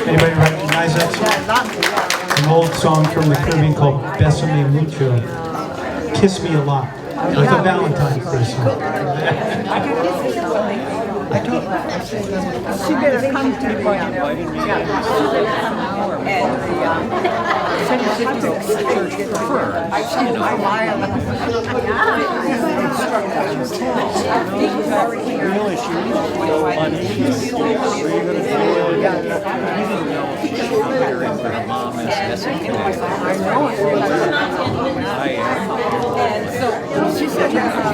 Anybody recognize that song? An old song from the Caribbean called Besame Mucho. Kiss Me a Lot. Like a Valentine song. She better come to me. She said that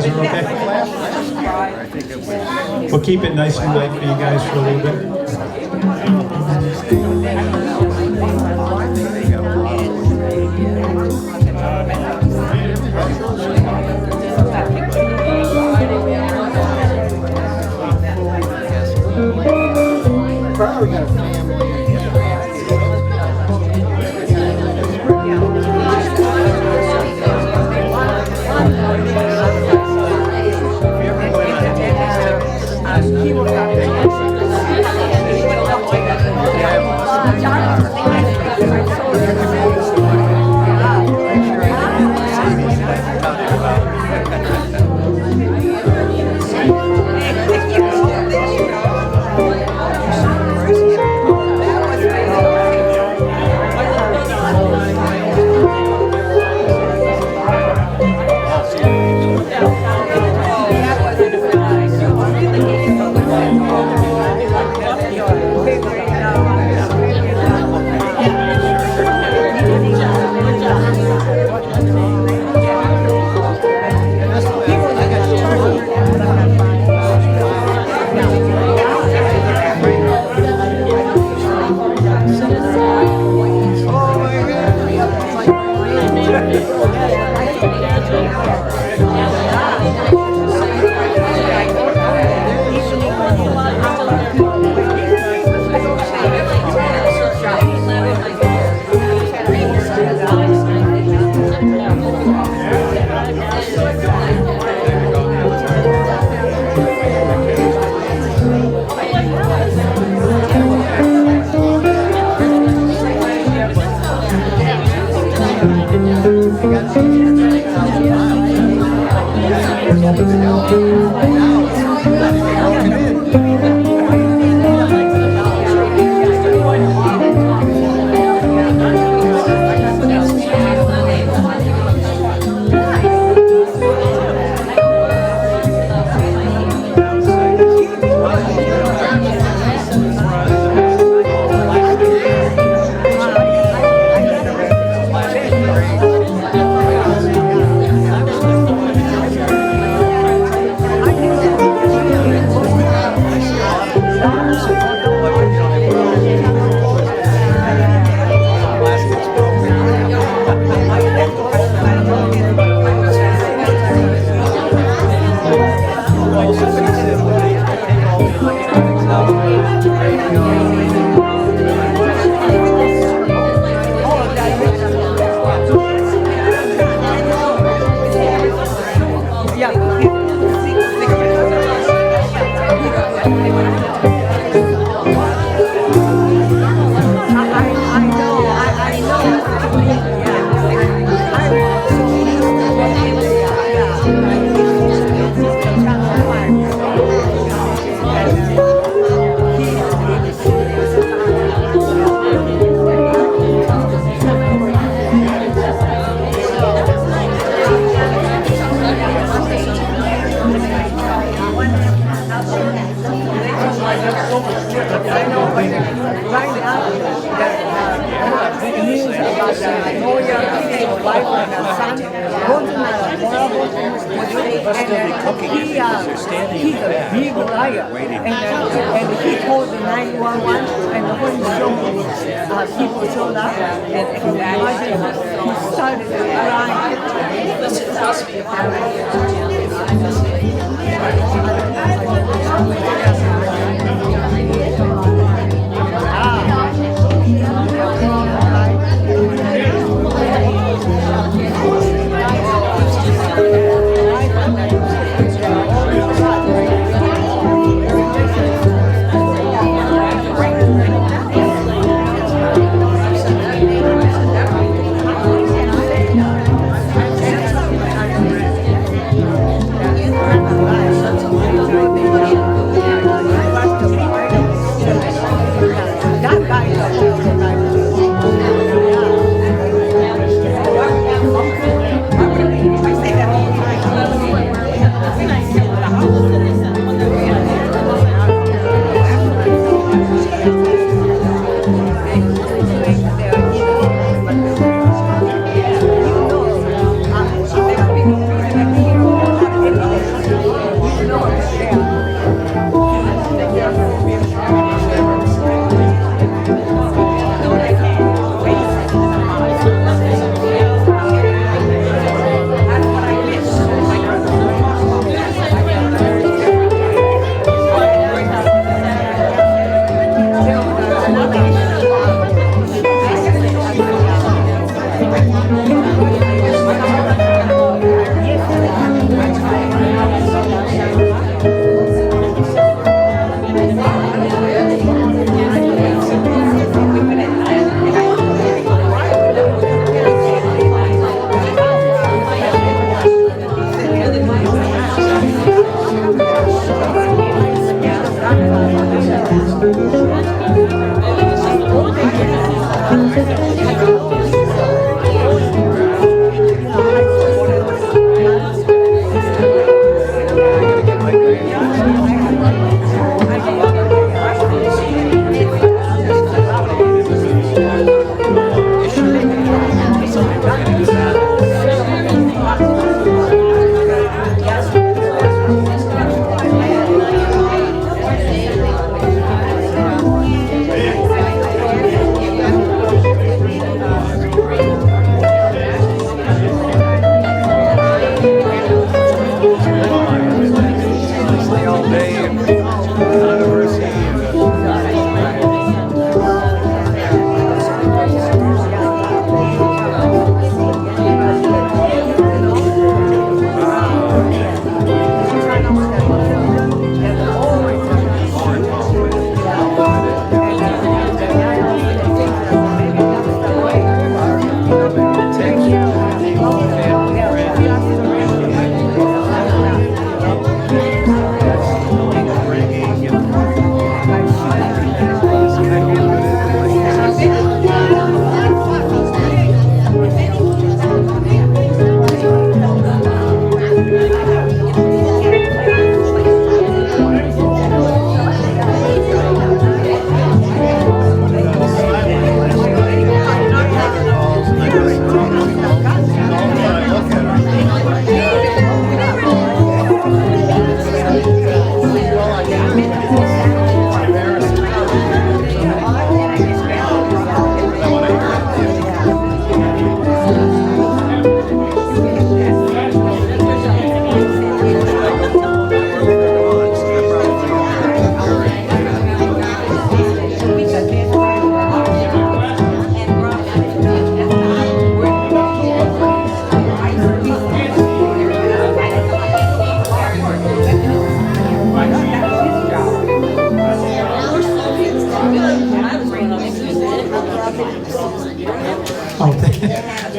guys are okay? We'll keep it nice and light for you guys for a little bit.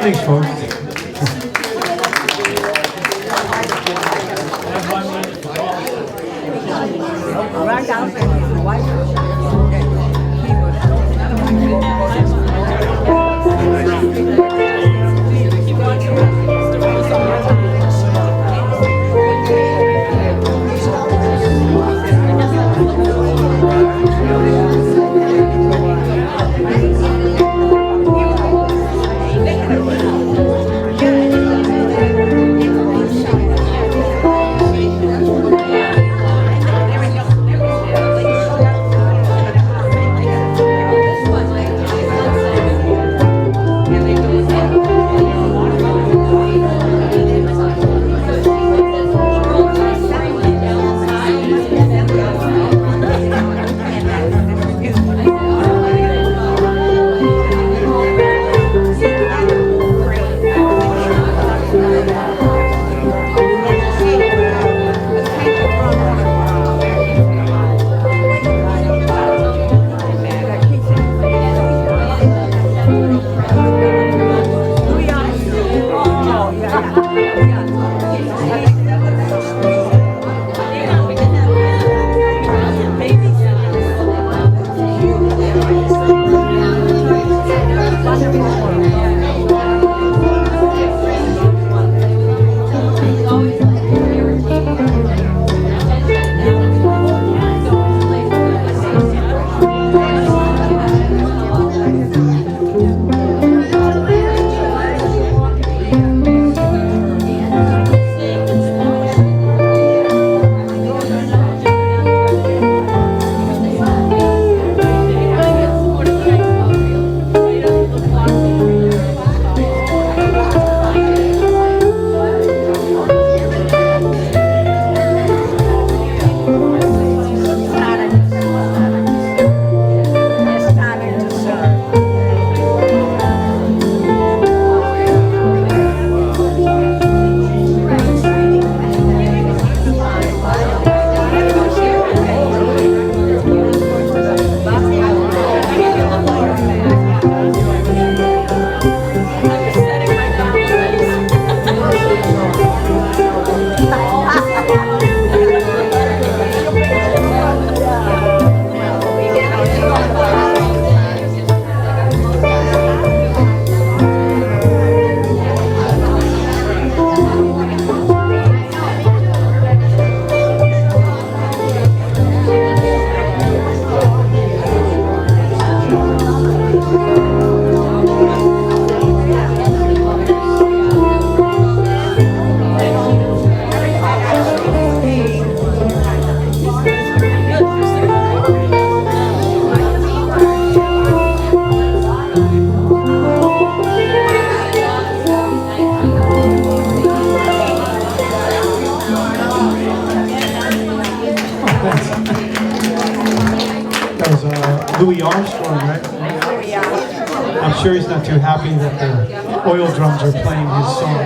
Thanks, folks. Right down there, white. Louis Armstrong, right? I'm sure he's not too happy that the oil drums are playing his song.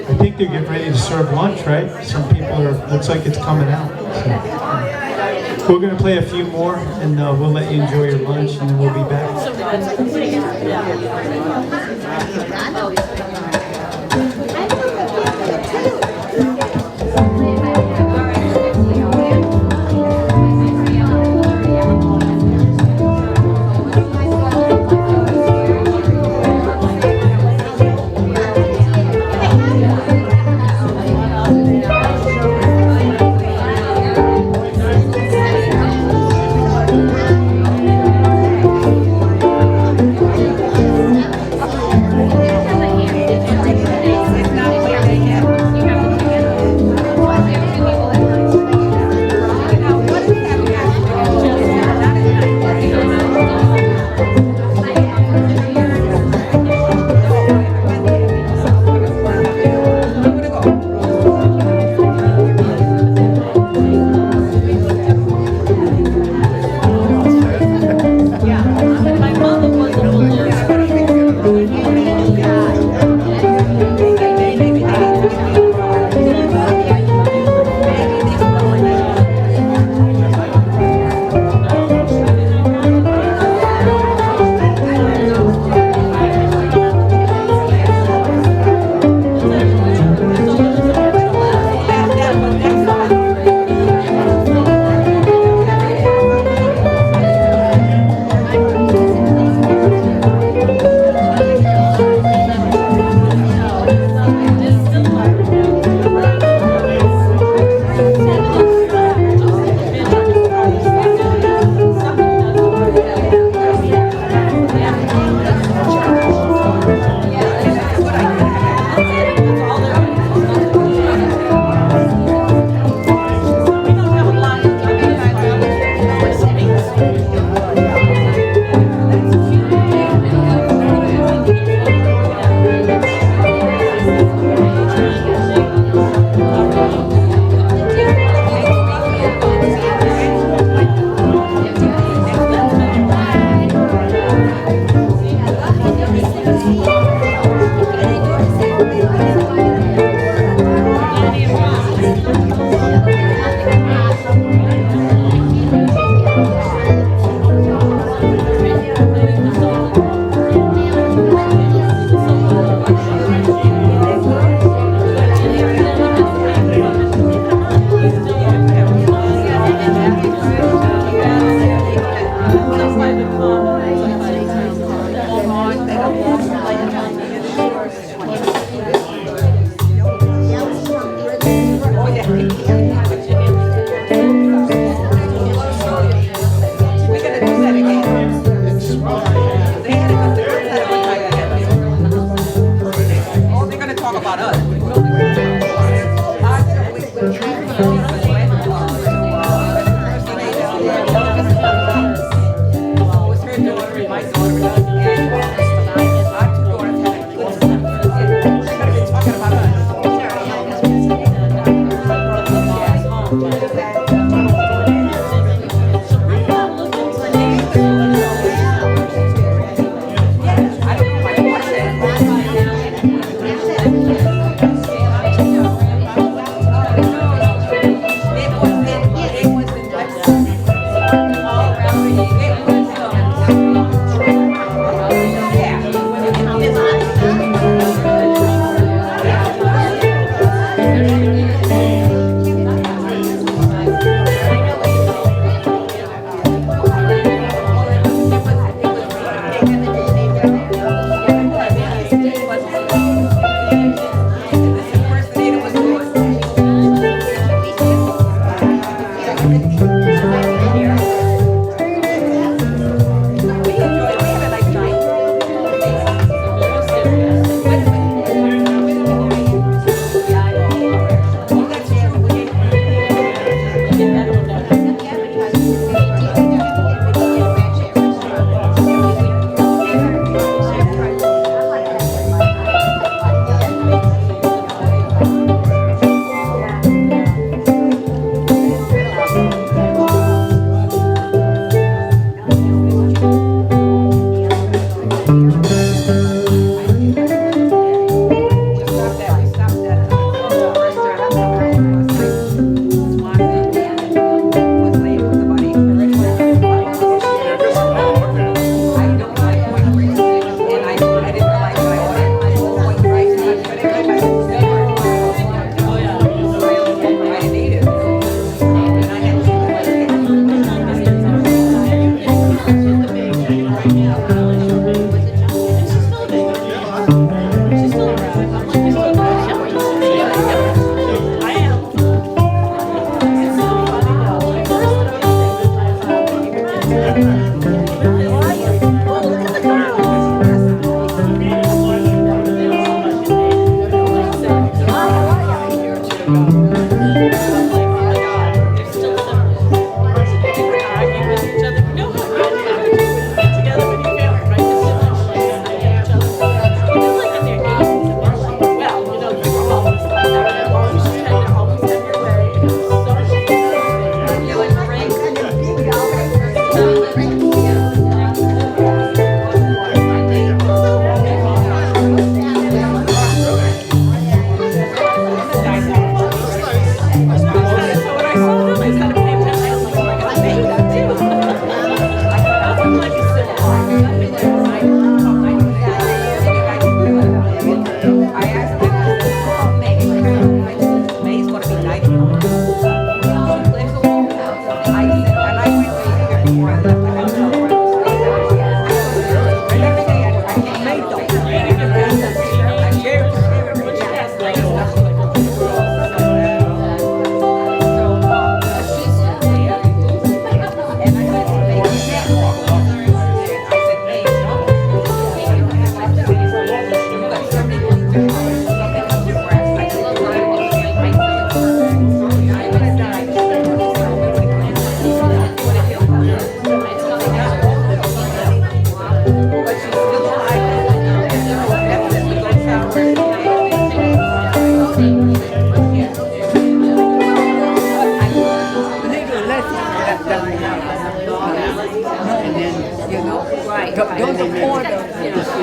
I think they're getting ready to serve lunch, right? Some people are, looks like it's coming out. So, we're going to play a few more and we'll let you enjoy your lunch and then we'll be back.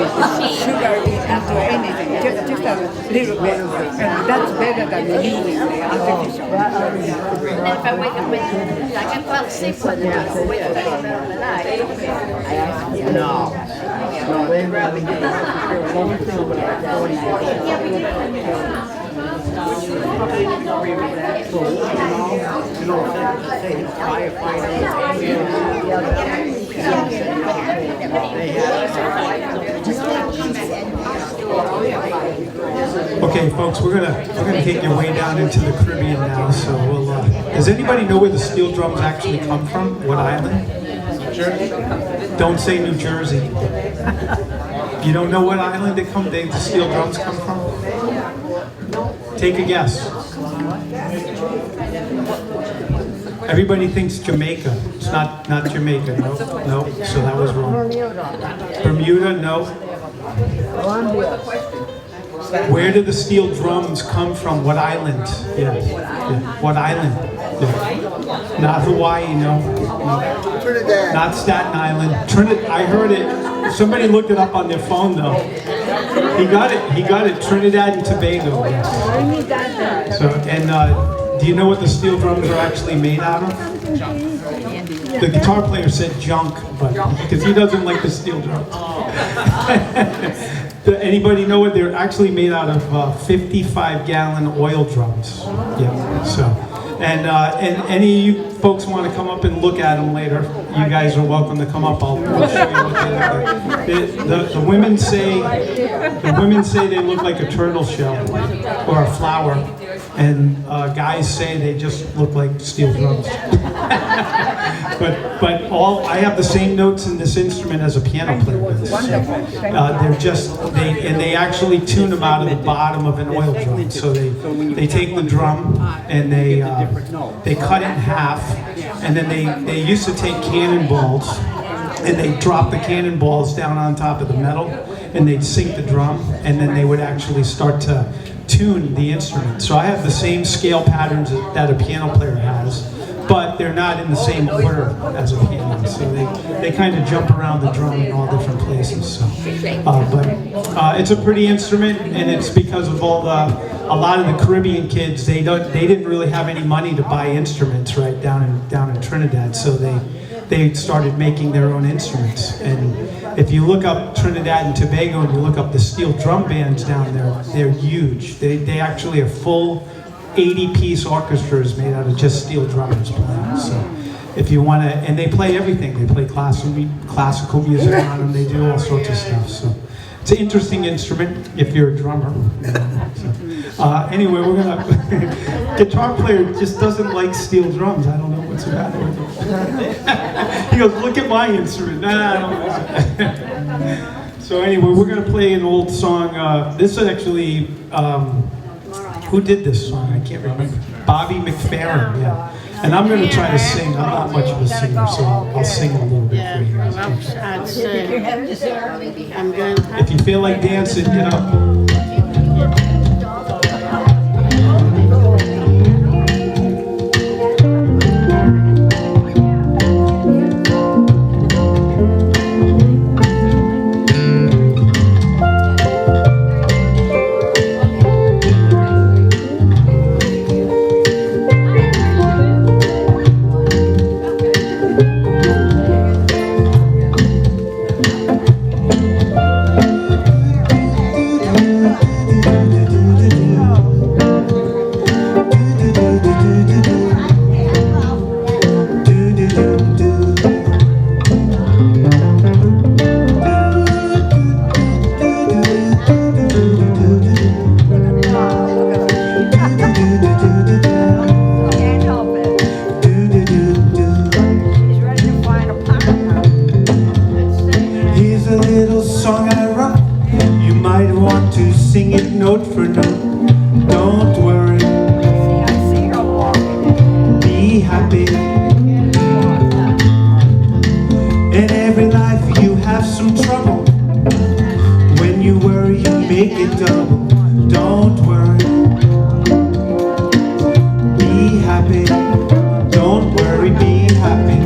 sugar into anything, just a little bit. And that's better than using the artificial. And then if I wake up and I can fall asleep one day, wake up in the middle of the night. Okay, folks, we're gonna take your way down into the Caribbean now. So we'll. Does anybody know where the steel drums actually come from? What island? Don't say New Jersey. You don't know what island the steel drums come from? Take a guess. Everybody thinks Jamaica. It's not Jamaica. No. So that was wrong. Bermuda. No. Where do the steel drums come from? What island? Yeah. What island? Yeah. Not Hawaii, no. Trinidad. Not Staten Island. Trinidad. I heard it. Somebody looked it up on their phone, though. He got it. Trinidad and Tobago. Yes. So, and do you know what the steel drums are actually made out of? The guitar player said junk, but because he doesn't like the steel drums. Anybody know what they're actually made out of? 55-gallon oil drums. Yeah. So, and any of you folks want to come up and look at them later, you guys are welcome to come up. I'll show you what they look like. The women say they look like a turtle shell or a flower, and guys say they just look like steel drums. But I have the same notes in this instrument as a piano player does. So, they actually tune them out of the bottom of an oil drum. So they take the drum and they cut it in half, and then they used to take cannonballs and they drop the cannonballs down on top of the metal, and they'd sink the drum, and then they would actually start to tune the instrument. So I have the same scale patterns that a piano player has, but they're not in the same order as a piano. So they kind of jump around the drum in all different places. So, but it's a pretty instrument, and it's because of a lot of the Caribbean kids. They didn't really have any money to buy instruments right down in Trinidad. So they started making their own instruments. And if you look up Trinidad and Tobago and you look up the steel drum bands down there, they're huge. They actually have full 80-piece orchestras made out of just steel drummers playing. So if you want to, and they play everything. They play classical music on them. They do all sorts of stuff. So it's an interesting instrument if you're a drummer. Anyway, we're gonna. Guitar player just doesn't like steel drums. I don't know what's the matter with him. He goes, "Look at my instrument." Nah, I don't know. So anyway, we're gonna play an old song. This is actually. Who did this song? I can't remember. Bobby McFerrin, yeah. And I'm going to try to sing. I'm not much of a singer, so I'll sing a little bit for you guys. If you feel like dancing, get up. Sing it note for note. Don't worry. Be happy. In every life you have some trouble. When you worry, you make it double. Don't worry. Be happy. Don't worry, be happy.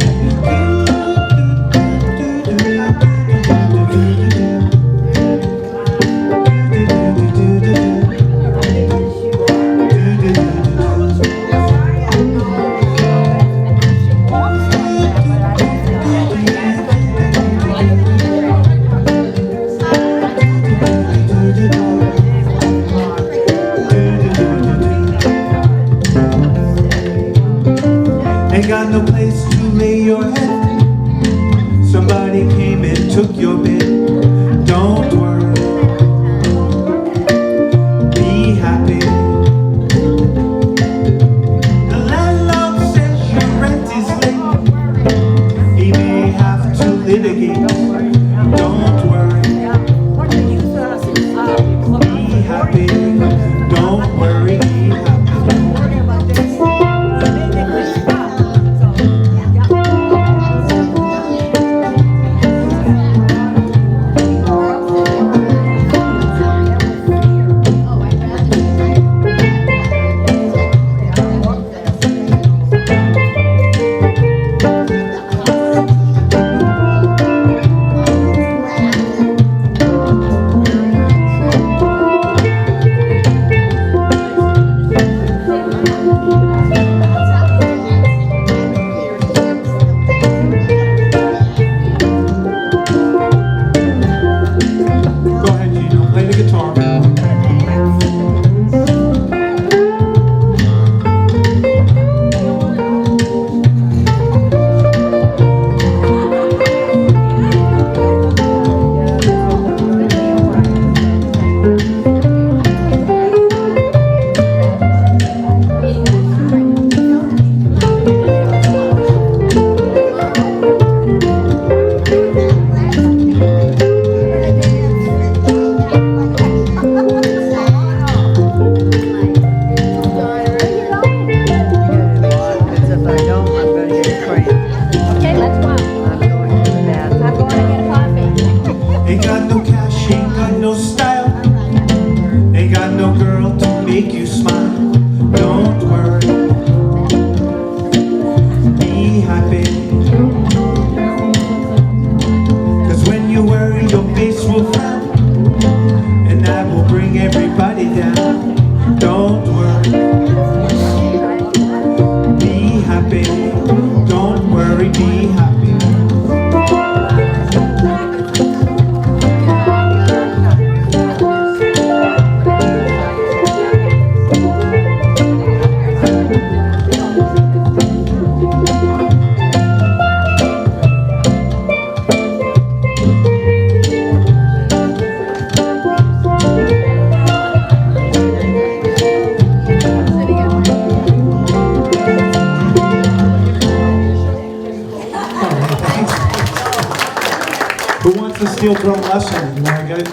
steel drum lesson.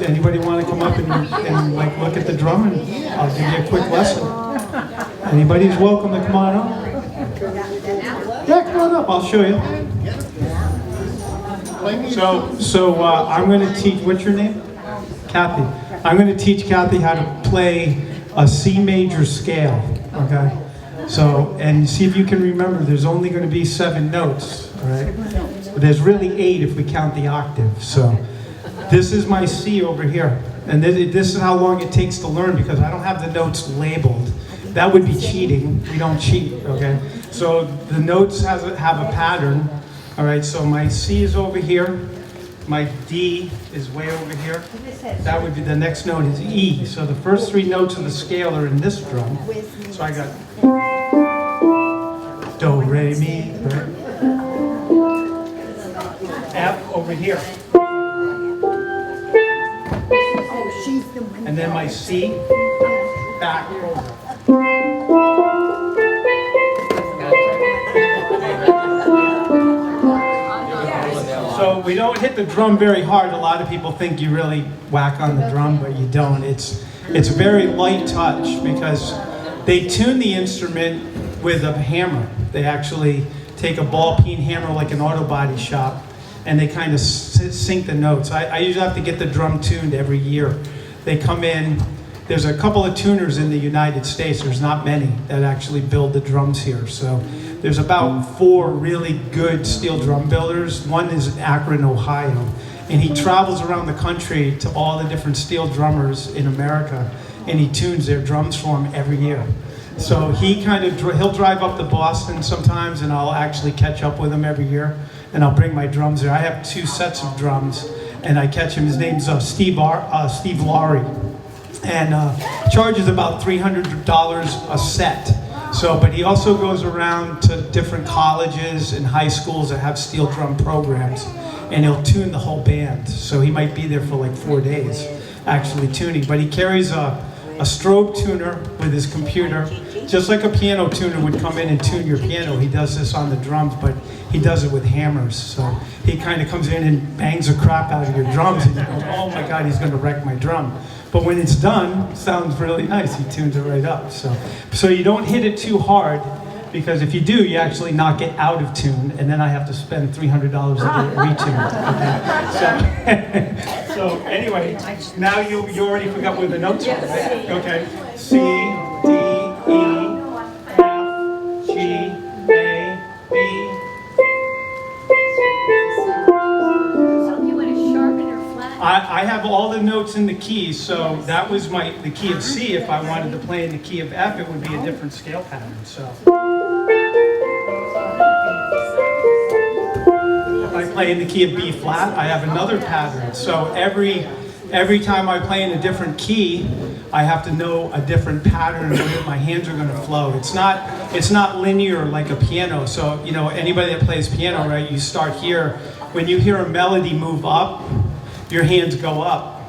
Anybody want to come up and like look at the drum, and I'll give you a quick lesson. Anybody's welcome to come on up. Yeah, come on up. I'll show you. So I'm going to teach. What's your name? Kathy. I'm going to teach Kathy how to play a C major scale. Okay. So, and see if you can remember. There's only going to be 7 notes. Right? But there's really 8 if we count the octave. So this is my C over here. And this is how long it takes to learn, because I don't have the notes labeled. That would be cheating. We don't cheat, okay? So the notes have a pattern. All right, so my C is over here. My D is way over here. That would be, the next note is E. So the first 3 notes of the scale are in this drum. So I got Do, Re, Mi, right? F over here. And then my C back over. So we don't hit the drum very hard. A lot of people think you really whack on the drum, but you don't. It's a very light touch, because they tune the instrument with a hammer. They actually take a ball peen hammer like an auto body shop, and they kind of sync the notes. I usually have to get the drum tuned every year. They come in, there's a couple of tuners in the United States, there's not many that actually build the drums here. So there's about 4 really good steel drum builders. One is in Akron, Ohio, and he travels around the country to all the different steel drummers in America, and he tunes their drums for them every year. So he'll drive up to Boston sometimes, and I'll actually catch up with him every year, and I'll bring my drums there. I have 2 sets of drums, and I catch him. His name's Steve Laurie, and charges about $300 a set. So, but he also goes around to different colleges and high schools that have steel drum programs, and he'll tune the whole band. So he might be there for like 4 days actually tuning, but he carries a strobe tuner with his computer, just like a piano tuner would come in and tune your piano. He does this on the drums, but he does it with hammers. So he kind of comes in and bangs the crap out of your drums, and you go, oh my God, he's going to wreck my drum. But when it's done, it sounds really nice. He tunes it right up. So you don't hit it too hard, because if you do, you actually knock it out of tune, and then I have to spend $300 to get it retuned. Okay? So anyway, now you already forgot where the notes are, right? Okay. C, D, E, F, G, A, B. So you want to sharpen or flat? I have all the notes in the keys, so that was the key of C. If I wanted to play in the key of F, it would be a different scale pattern. So if I play in the key of B flat, I have another pattern. So every time I play in a different key, I have to know a different pattern where my hands are going to flow. It's not linear like a piano. So anybody that plays piano, right? You start here. When you hear a melody move up, your hands go up.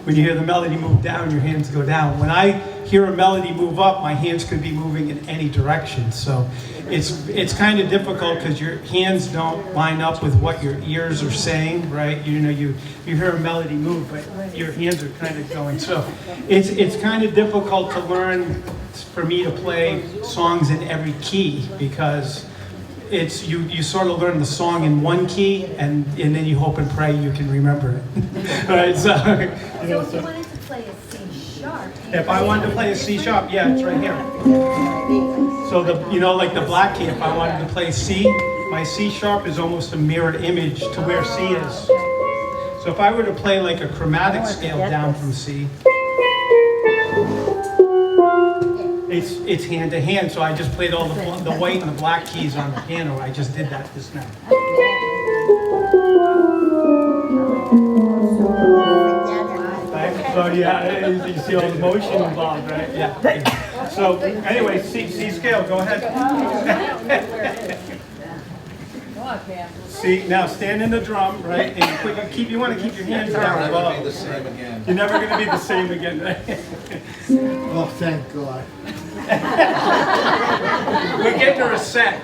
When you hear the melody move down, your hands go down. When I hear a melody move up, my hands could be moving in any direction. So it's kind of difficult, because your hands don't line up with what your ears are saying, right? You hear a melody move, but your hands are kind of going. So it's kind of difficult to learn, for me to play songs in every key, because you sort of learn the song in one key, and then you hope and pray you can remember it. Right? So So if you wanted to play a C sharp. if I wanted to play a C sharp, yeah, it's right here. So like the black key, if I wanted to play C, my C sharp is almost a mirror image to where C is. So if I were to play like a chromatic scale down from C, it's hand to hand. So I just played all the white and the black keys on the piano. I just did that just now. Right? So yeah, you see all the motion involved, right? Yeah. So anyway, C scale, go ahead. See, now stand in the drum, right? And you want to keep your hands down low. You're never going to be the same again, right? Oh, thank God. We're getting her a set.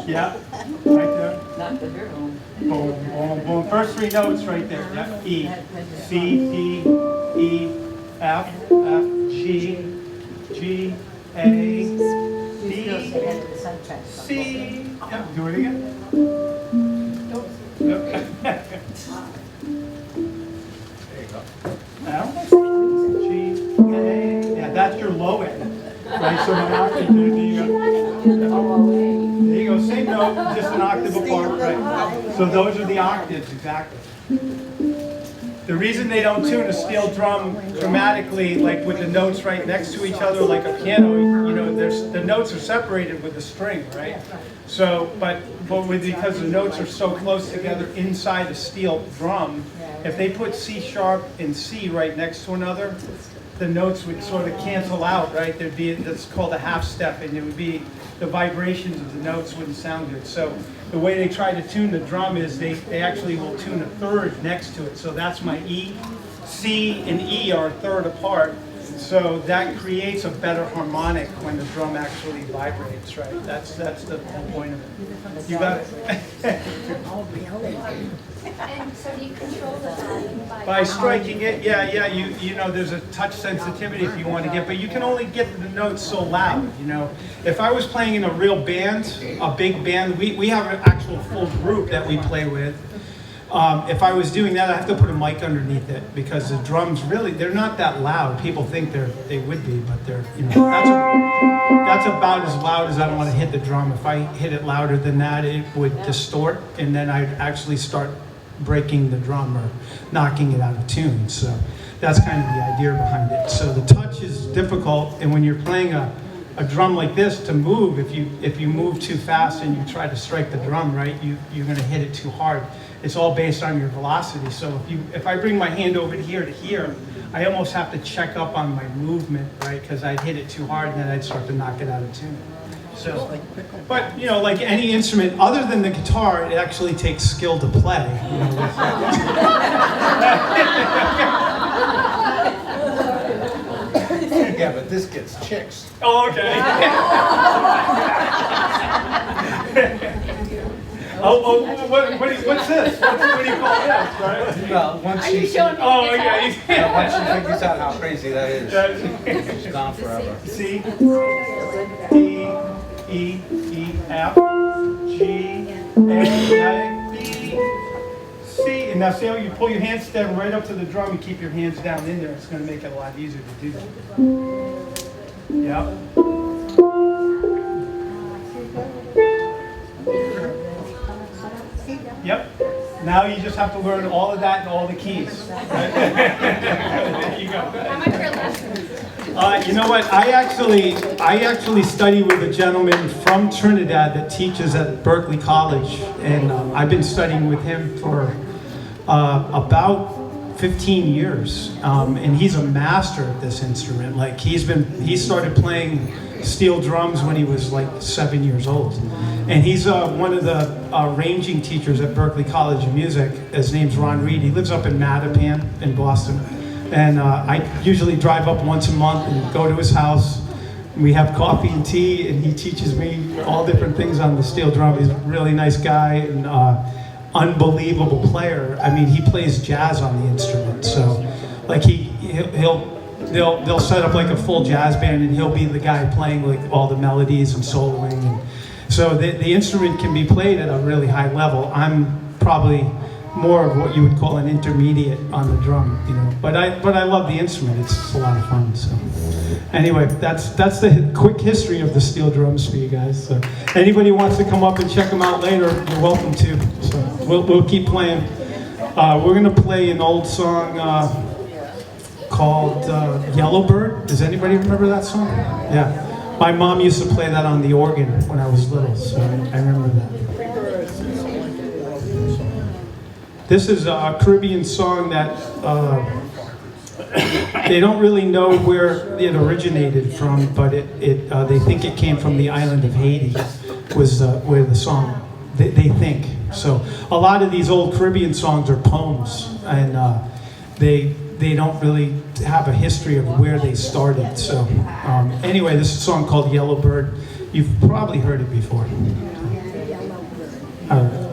Yeah, right there. Not the girl. Boom, boom, boom. First three notes right there. Yeah. E, C, D, E, F, F, G, G, A, B, C. Yeah, do it again. There you go. Now, G, A. Yeah, that's your low end. Right, so my octave, there you go. There you go, same note, just an octave apart, right? So those are the octaves, exactly. The reason they don't tune a steel drum dramatically, like with the notes right next to each other, like a piano, you know, the notes are separated with the string, right? So, but because the notes are so close together inside a steel drum, if they put C sharp and C right next to another, the notes would sort of cancel out, right? There'd be, that's called a half step, and it would be, the vibrations of the notes wouldn't sound good. So the way they try to tune the drum is they actually will tune a third next to it. So that's my E. C and E are a third apart. So that creates a better harmonic when the drum actually vibrates, right? That's the whole point of it. You got it. And so do you control the volume By striking it, yeah, you know, there's a touch sensitivity if you want to get, but you can only get the notes so loud, you know. If I was playing in a real band, a big band, we have an actual full group that we play with. If I was doing that, I have to put a mic underneath it because the drums really, they're not that loud. People think they would be, but they're, you know, that's about as loud as I want to hit the drum. If I hit it louder than that, it would distort, and then I'd actually start breaking the drum or knocking it out of tune. So that's kind of the idea behind it. So the touch is difficult, and when you're playing a drum like this, to move, if you move too fast and you try to strike the drum right, you're going to hit it too hard. It's all based on your velocity. So if I bring my hand over here to here, I almost have to check up on my movement, right? Because I'd hit it too hard and then I'd start to knock it out of tune. So, but you know, like any instrument other than the guitar, it actually takes skill to play. You know, Yeah, but this gets chicks. oh, okay. What's this? What do you call this, right? Well, once Are you she, showing me? Oh, yeah. once she figures out how crazy that is, she's gone forever. C, D, E, F, G, A, B, C. And now see how you pull your hand stem right up to the drum and keep your hands down in there. It's going to make it a lot easier to do that. Yep. Yep. Now you just have to learn all of that and all the keys. There you go. How much for lessons? You know what? I actually study with a gentleman from Trinidad that teaches at Berkeley College, and I've been studying with him for about 15 years, and he's a master at this instrument. Like he started playing steel drums when he was like 7 years old, and he's one of the arranging teachers at Berkeley College of Music. His name's Ron Reed. He lives up in Mattapan in Boston, and I usually drive up once a month and go to his house. We have coffee and tea, and he teaches me all different things on the steel drum. He's a really nice guy and unbelievable player. I mean, he plays jazz on the instrument, so like they'll set up like a full jazz band, and he'll be the guy playing like all the melodies and soloing, and so the instrument can be played at a really high level. I'm probably more of what you would call an intermediate on the drum, you know. But I love the instrument. It's a lot of fun. So anyway, that's the quick history of the steel drums for you guys. So anybody wants to come up and check them out later, you're welcome to. So we'll keep playing. We're gonna play an old song called Yellowbird. Does anybody remember that song? Yeah. My mom used to play that on the organ when I was little, so I remember that. This is a Caribbean song that they don't really know where it originated from, but they think it came from the island of Haiti, was where the song, they think. So a lot of these old Caribbean songs are poems, and they don't really have a history of where they started. So anyway, this is a song called Yellowbird. You've probably heard it before. All right.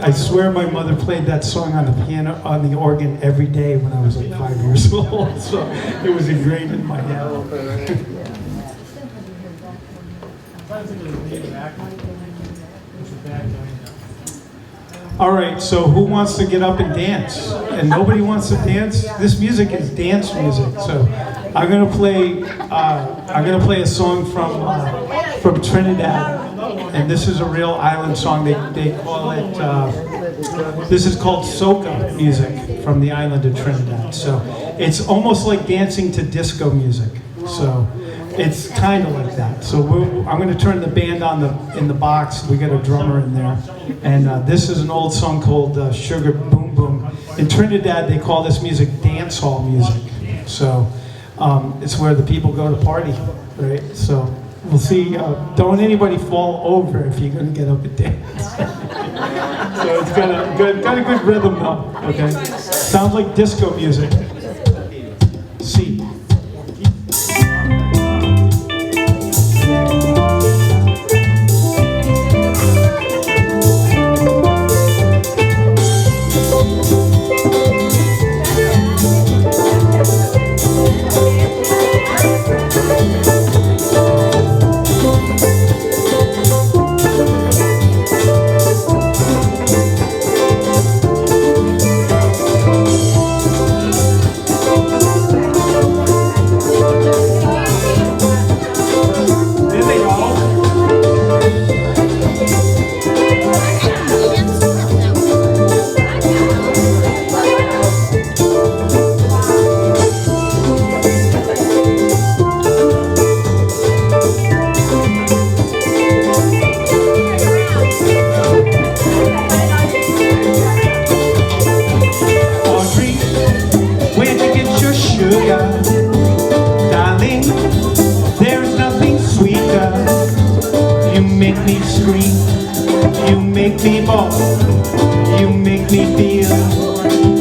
I swear my mother played that song on the piano, on the organ every day when I was like 5 years old. So it was ingrained in my head. All right, so who wants to get up and dance? And nobody wants to dance? This music is dance music. So I'm gonna play a song from Trinidad. And this is a real island song. They call it, this is called soca music from the island of Trinidad. So it's almost like dancing to disco music. So it's kind of like that. So I'm going to turn the band on in the box. We got a drummer in there. And this is an old song called Sugar Boom Boom. In Trinidad, they call this music dance hall music. So it's where the people go to party, right? So we'll see. Don't anybody fall over if you're going to get up and dance. So it's got a good rhythm though. Okay, sounds like disco music. C. You make me feel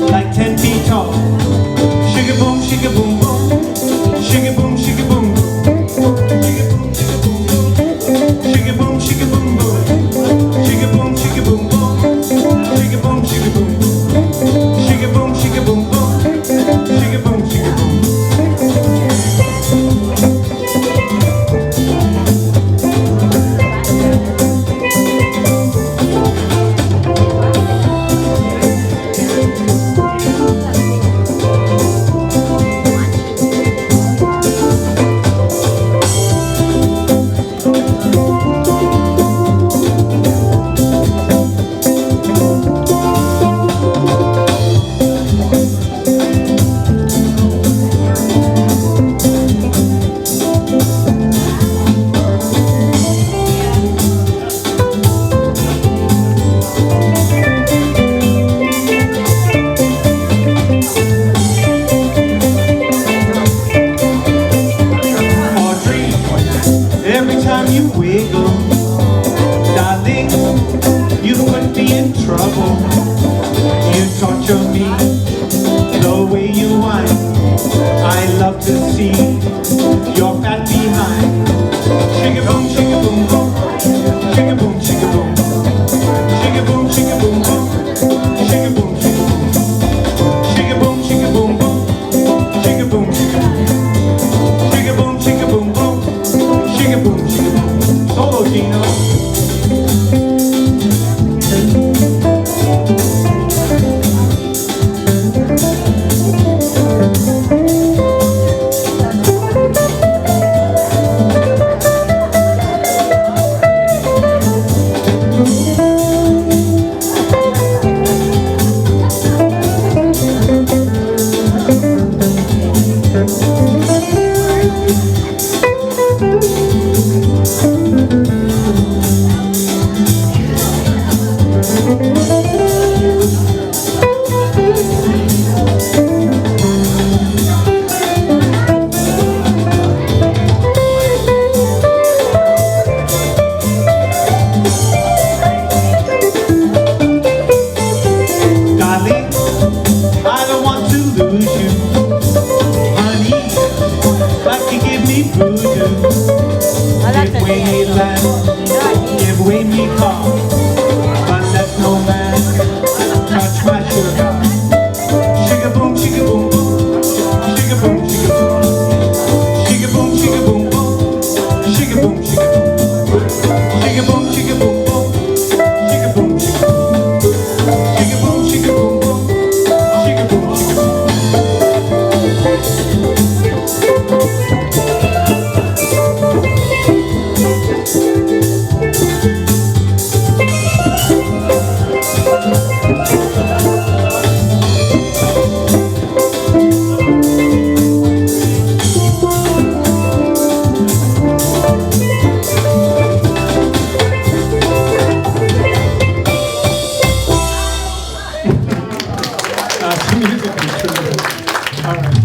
like 10 feet tall. Sugar boom, boom. Sugar boom, boom. Sugar boom, boom. Sugar boom, boom, boom. Sugar boom, boom, boom. Sugar boom, boom. Sugar boom, boom, boom. Sugar boom, boom. You wiggle, darling, you put me in trouble. You torture me the way you whine. I love to see your fat behind. Sugar boom, boom. Sugar boom, boom. Sugar boom, boom, boom. Sugar boom, boom. Sugar boom, boom, boom. Sugar boom, boom. Sugar boom, boom, boom. Sugar boom, boom. Solo, Gino. Give way me call, but let no man touch my sugar. Shigga boom, shigga boom boom. Shigga boom, shigga boom. Shigga boom, shigga boom boom. Shigga boom, shigga boom. Shigga boom, shigga boom boom. Shigga boom, shigga boom. Shigga boom, shigga boom boom. Shigga boom, shigga boom. Some music contributor. All right.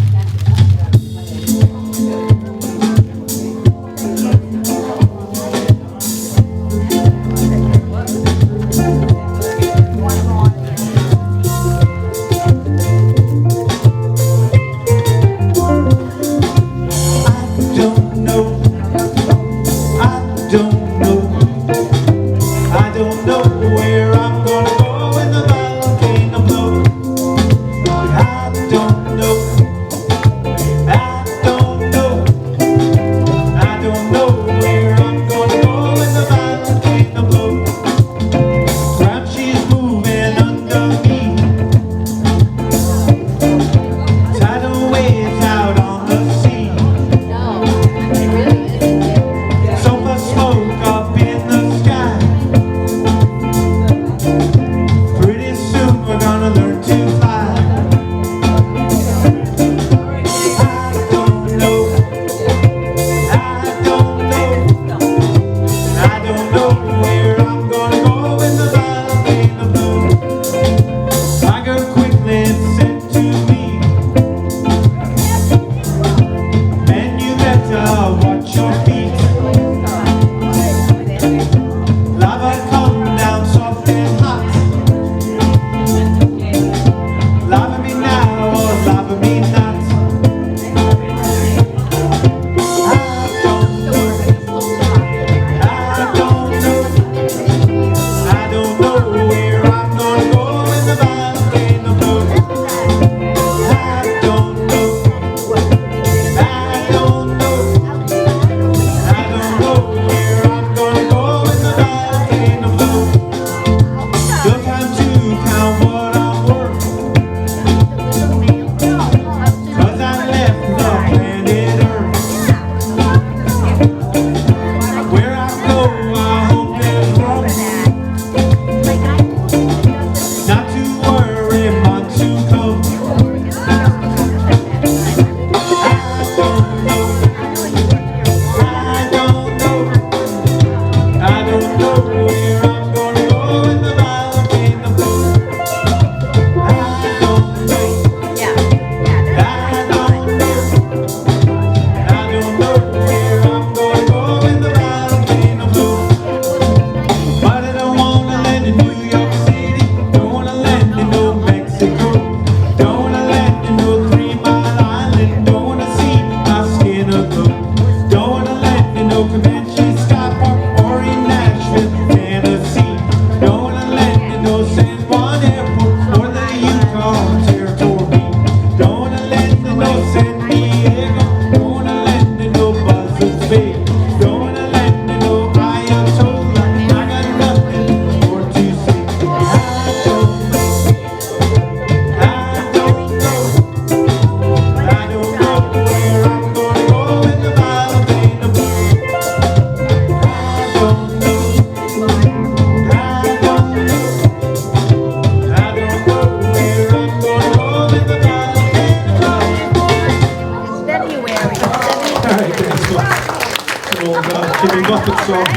Jimmy Buffett song.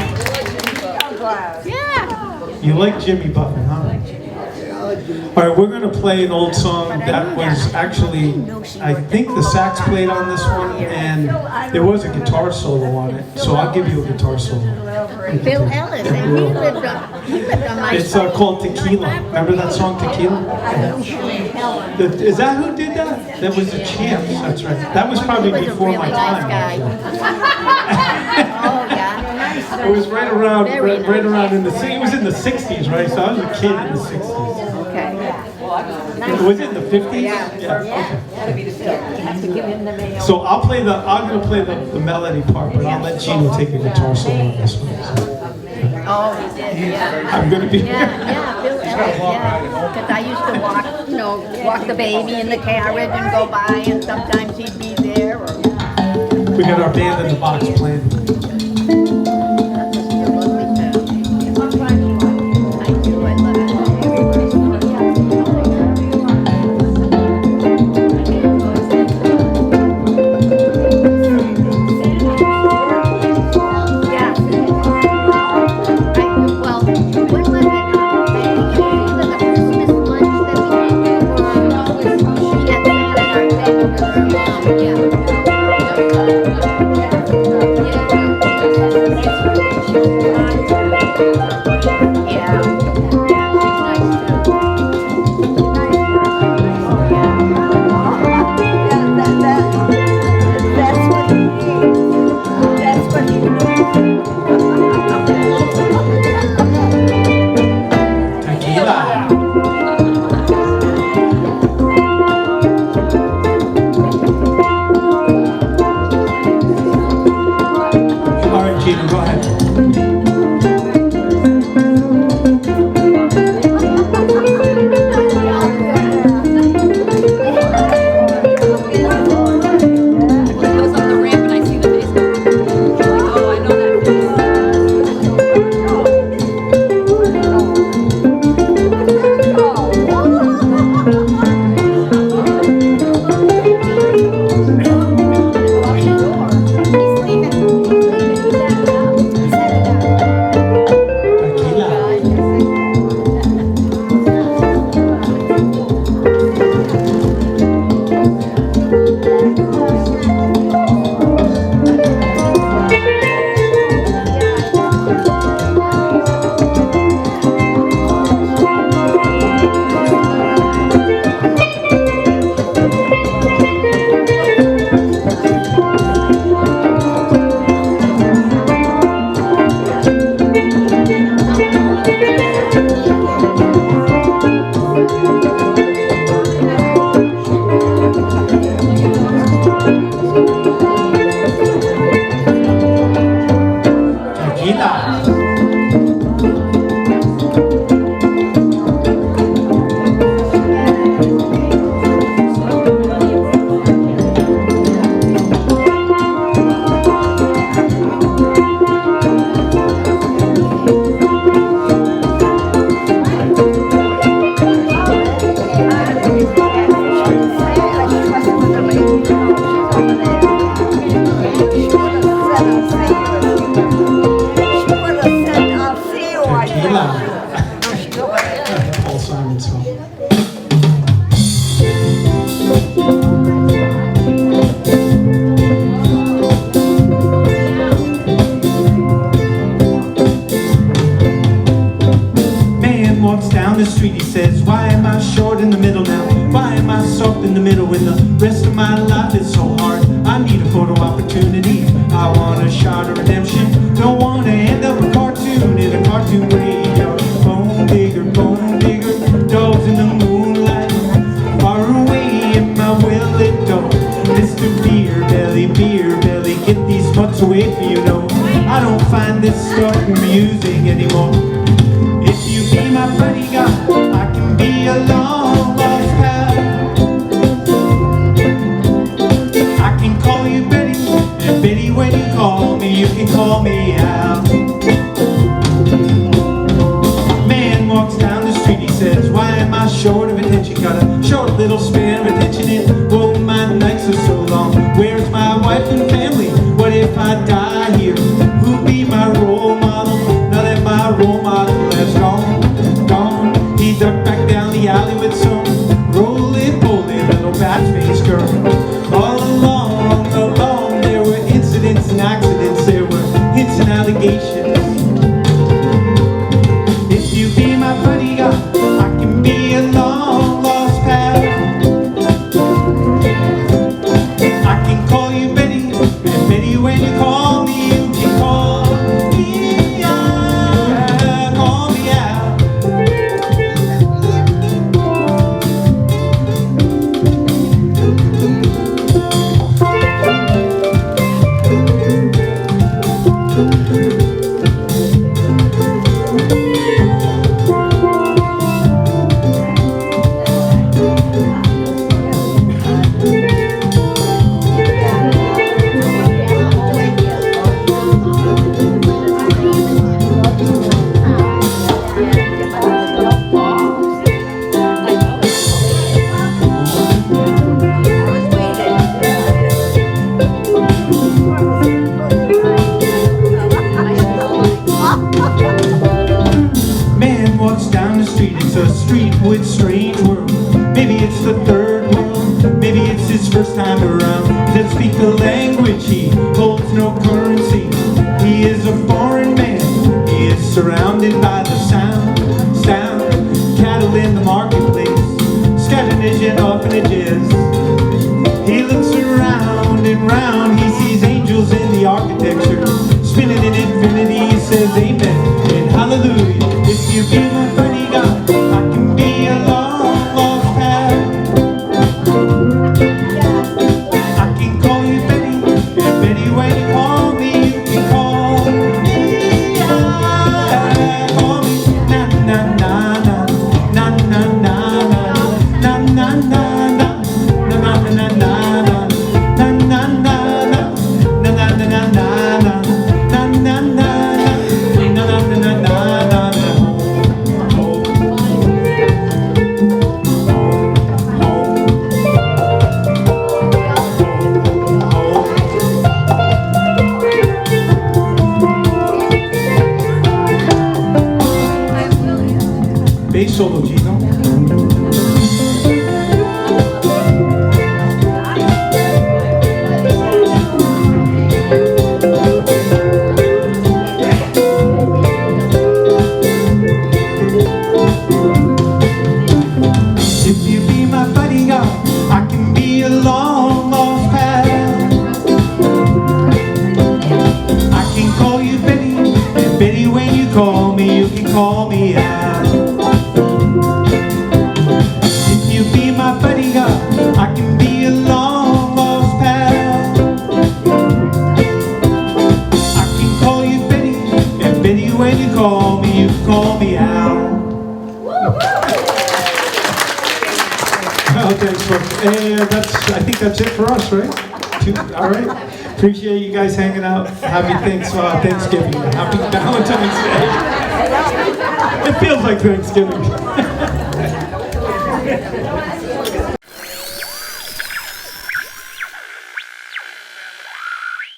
Yeah. You like Jimmy Buffett, huh? All right, we're going to play an old song that was actually, I think the sax played on this one, and there was a guitar solo on it, so I'll give you a guitar solo. Bill Ellis, and he lived on my It's called Tequila. Remember that song, Tequila? Is that who did that? That was the Champs, that's right. That was probably before my time. Oh, yeah. It was right around in the, it was in the 60s, right? So I was a kid in the 60s. Okay. Was it in the 50s? Yeah. That'll be the start. You have to give him the mail. So I'm gonna play the melody part, but I'll let Gino take a guitar solo on this one. So Oh, he did, yeah. I'm gonna be Yeah, Bill Ellis, yeah. Because I used to walk, walk the baby in the carriage and go by, and sometimes he'd be there. Or, We got our band in the box playing. that's just a lovely town. I do, I love it. Yeah. Well, when was it? Either the Christmas lunch that we did, or she had sat at our table with her mom, Tequila. All right, Gino, go ahead. Goes up the ramp and I see the face. Like, oh, I know that face. Paul Simon song. Man walks down the street, he says, why am I short in the middle now? Why am I soft in the middle when the rest of my life is so hard? I need a photo opportunity. I want a shot of redemption. Don't want to end up a cartoon in a cartoon graveyard. Bone digger, dogs in the moonlight. Far away in my will-lit dome. Mr. Beer Belly, get these butts away from you, no. I don't find this stuff amusing anymore. If you be my buddy guy, I can be a long lost pal. I can call you Betty, and Betty, when you call me, you can call me Al. Man walks down the street, he says, why am I short of attention? Got a short little span of attention, and oh, my nights are so long. Where's my wife and family? What if I die here? Who'll be my role model? Now that my role model has gone. He ducked back down the alley with some roly-poly little bat-faced girl. All along, there were incidents and accidents, there were hits and allegations. If you be my buddy, I can be a long lost pal. I can call you Betty, and Betty, when you call Maybe it's the third world, maybe it's his first time around. He doesn't speak the language, he holds no currency. He is a foreign man, he is surrounded by the sound. Cattle in the marketplace, scavengers and orphanages. He looks around and round, he sees angels in the architecture, spinning in infinity. He says amen and hallelujah. If you be my buddy God, I can be a long lost pal. I can call you Betty, and Betty when you call me, you can call me. Call me na na na na na na na na na na na. Bass solo, Gino. If you be my bodyguard, I can be a long lost pal. I can call you Betty, and Betty when you call me, you can call me out. If you be my bodyguard, I can be a long lost pal. I can call you Betty, and Betty when you call me, you can call me out. Well, thanks, folks. And I think that's it for us, right? All right. Appreciate you guys hanging out. Happy Thanksgiving. Happy Valentine's Day. It feels like Thanksgiving.